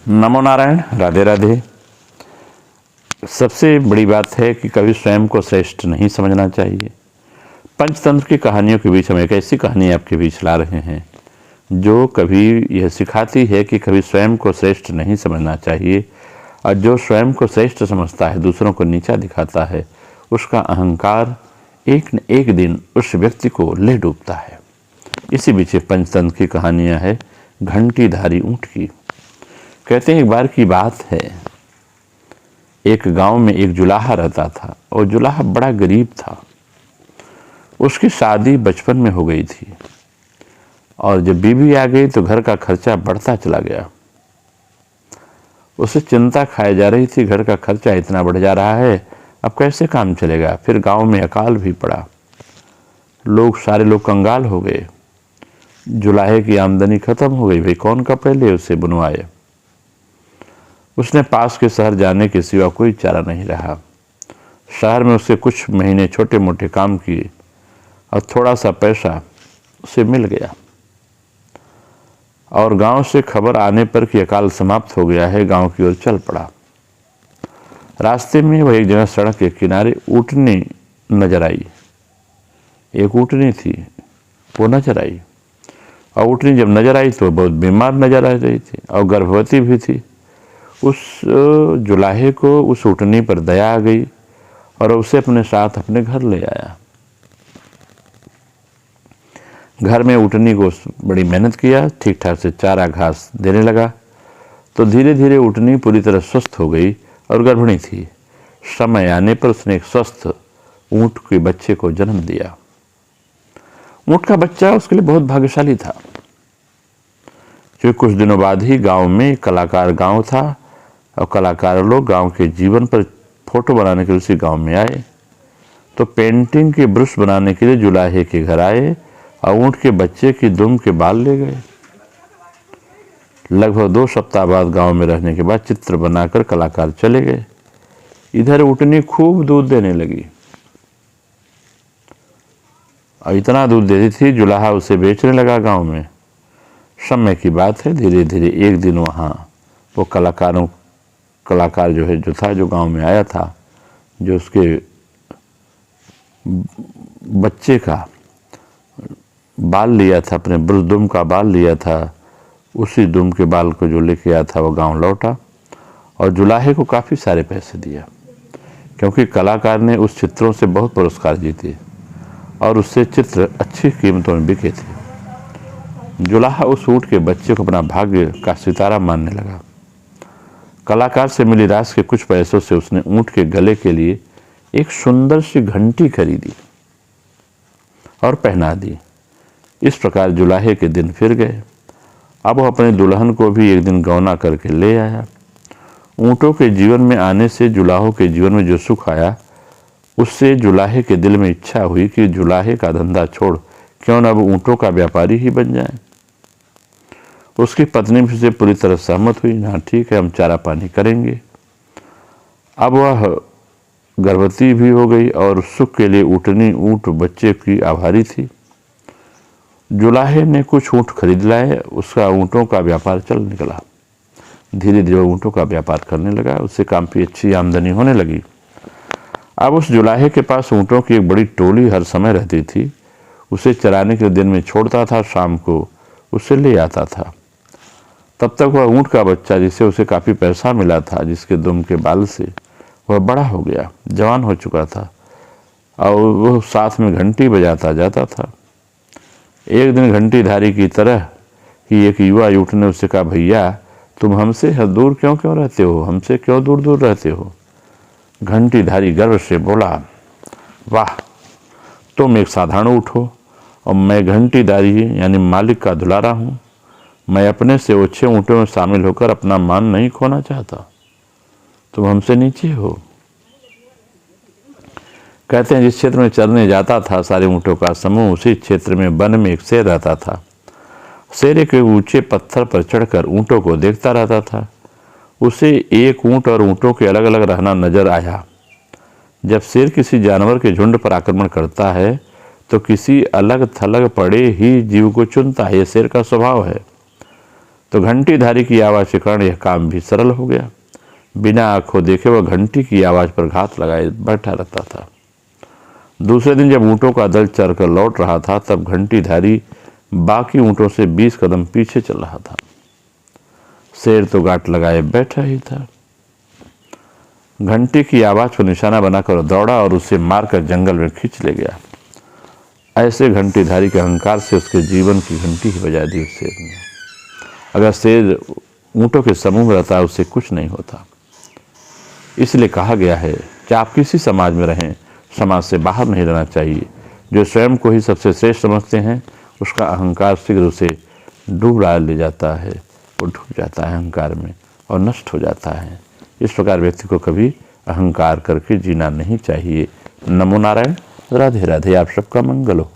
नमो नारायण, राधे राधे। सबसे बड़ी बात है कि कभी स्वयं को श्रेष्ठ नहीं समझना चाहिए। पंचतंत्र की कहानियों के बीच हम एक ऐसी कहानी आपके बीच ला रहे हैं जो कभी यह सिखाती है कि कभी स्वयं को श्रेष्ठ नहीं समझना चाहिए, और जो स्वयं को श्रेष्ठ समझता है, दूसरों को नीचा दिखाता है, उसका अहंकार एक न एक दिन उस व्यक्ति को ले डूबता है। इसी बीच पंचतंत्र की कहानियाँ है घंटीधारी ऊँट की। कहते हैं एक बार की बात है, एक गांव में एक जुलाहा रहता था और जुलाहा बड़ा गरीब था। उसकी शादी बचपन में हो गई थी और जब बीवी आ गई तो घर का खर्चा बढ़ता चला गया। उसे चिंता खाई जा रही थी, घर का खर्चा इतना बढ़ जा रहा है, अब कैसे काम चलेगा। फिर गांव में अकाल भी पड़ा, सारे लोग कंगाल हो गए। जुलाहे की आमदनी खत्म हो गई, भाई कौन कपड़े ले उसे बुनवाए। उसने पास के शहर जाने के सिवा कोई चारा नहीं रहा। शहर में उसके कुछ महीने छोटे मोटे काम किए और थोड़ा सा पैसा उसे मिल गया। और गांव से खबर आने पर कि अकाल समाप्त हो गया है, गांव की ओर चल पड़ा। रास्ते में वह एक जगह सड़क के किनारे ऊँटनी नजर आई। एक ऊँटनी थी, वो नजर आई। और ऊँटनी जब नजर आई तो बहुत बीमार नजर आ रही थी और गर्भवती भी थी। उस जुलाहे को उस ऊँटनी पर दया आ गई और उसे अपने साथ अपने घर ले आया। घर में ऊँटनी को बड़ी मेहनत किया, ठीक ठाक से चारा घास देने लगा। तो धीरे धीरे ऊँटनी पूरी तरह स्वस्थ हो गई और गर्भिणी थी। समय आने पर उसने एक स्वस्थ ऊँट के बच्चे को जन्म दिया। ऊँट का बच्चा उसके लिए बहुत भाग्यशाली था, क्योंकि कुछ दिनों बाद ही गांव में कलाकार गांव था और कलाकार लोग गांव के जीवन पर फोटो बनाने के लिए उसी गांव में आए। तो पेंटिंग के ब्रश बनाने के लिए जुलाहे के घर आए और ऊँट के बच्चे की दुम के बाल ले गए। लगभग 2 सप्ताह बाद गांव में रहने के बाद चित्र बनाकर कलाकार चले गए। इधर ऊँटनी खूब दूध देने लगी और इतना दूध देती थी, जुलाहा उसे बेचने लगा गांव में। समय की बात है, धीरे धीरे एक दिन वहाँ वो कलाकार जो गांव में आया था, जो उसके बच्चे का बाल लिया था, अपने दुम का बाल लिया था, उसी दुम के बाल को जो लेके आया था वो गांव लौटा और जुलाहे को काफ़ी सारे पैसे दिया, क्योंकि कलाकार ने उस चित्रों से बहुत पुरस्कार जीते और उससे चित्र अच्छी कीमतों में बिके थे। जुलाहा उस ऊँट के बच्चे को अपना भाग्य का सितारा मानने लगा। कलाकार से मिली राशि के कुछ पैसों से उसने ऊँट के गले के लिए एक सुंदर सी घंटी खरीदी और पहना दी। इस प्रकार जुलाहे के दिन फिर गए। अब वो अपने दुल्हन को भी एक दिन गौना करके ले आया। ऊँटों के जीवन में आने से जुलाहों के जीवन में जो सुख आया, उससे जुलाहे के दिल में इच्छा हुई कि जुलाहे का धंधा छोड़ क्यों न अब ऊँटों का व्यापारी ही बन जाए। उसकी पत्नी भी से पूरी तरह सहमत हुई, हाँ ठीक है, हम चारा पानी करेंगे। अब वह गर्भवती भी हो गई और सुख के लिए ऊँटनी ऊँट बच्चे की आभारी थी। जुलाहे ने कुछ ऊँट खरीद लाए, उसका ऊँटों का व्यापार चल निकला। धीरे धीरे ऊँटों का व्यापार करने लगा, उससे काफ़ी अच्छी आमदनी होने लगी। अब उस जुलाहे के पास ऊँटों की एक बड़ी टोली हर समय रहती थी। उसे चराने के दिन में छोड़ता था, शाम को उसे ले आता था। तब तक वह ऊँट का बच्चा, जिसे उसे काफ़ी पैसा मिला था, जिसके दुम के बाल से वह बड़ा हो गया, जवान हो चुका था और वह साथ में घंटी बजाता जाता था। एक दिन घंटीधारी की तरह ही एक युवा ऊँट ने उससे कहा, भैया तुम हमसे दूर क्यों रहते हो, हमसे क्यों दूर दूर रहते हो। घंटीधारी गर्व से बोला, वाह तुम एक साधारण ऊँट हो और मैं घंटीधारी यानी मालिक का दुलारा हूँ। मैं अपने से ओछे ऊँटों में शामिल होकर अपना मान नहीं खोना चाहता, तुम हमसे नीचे हो। कहते हैं जिस क्षेत्र में चरने जाता था सारे ऊँटों का समूह, उसी क्षेत्र में वन में एक शेर रहता था। शेर एक ऊंचे पत्थर पर चढ़कर ऊँटों को देखता रहता था। उसे एक ऊँट और ऊँटों के अलग अलग रहना नजर आया। जब शेर किसी जानवर के झुंड पर आक्रमण करता है तो किसी अलग थलग पड़े ही जीव को चुनता है, यह शेर का स्वभाव है। तो घंटीधारी की आवाज़ के कारण यह काम भी सरल हो गया। बिना आंखों देखे वह घंटी की आवाज़ पर घात लगाए बैठा रहता था। दूसरे दिन जब ऊँटों का दल चरकर लौट रहा था, तब घंटीधारी बाकी ऊँटों से 20 कदम पीछे चल रहा था। शेर तो गांठ लगाए बैठा ही था। घंटी की आवाज़ पर निशाना बनाकर दौड़ा और उसे मारकर जंगल में खींच ले गया। ऐसे घंटीधारी के अहंकार से उसके जीवन की घंटी ही बजा दी उस शेर ने। अगर शेर ऊँटों के समूह में रहता, उससे कुछ नहीं होता। इसलिए कहा गया है कि आप किसी समाज में रहें, समाज से बाहर नहीं रहना चाहिए। जो स्वयं को ही सबसे श्रेष्ठ समझते हैं, उसका अहंकार शीघ्र उसे डूबा ले जाता है। वो डूब जाता है अहंकार में और नष्ट हो जाता है। इस प्रकार व्यक्ति को कभी अहंकार करके जीना नहीं चाहिए। नमो नारायण। राधे राधे। आप सबका मंगल हो।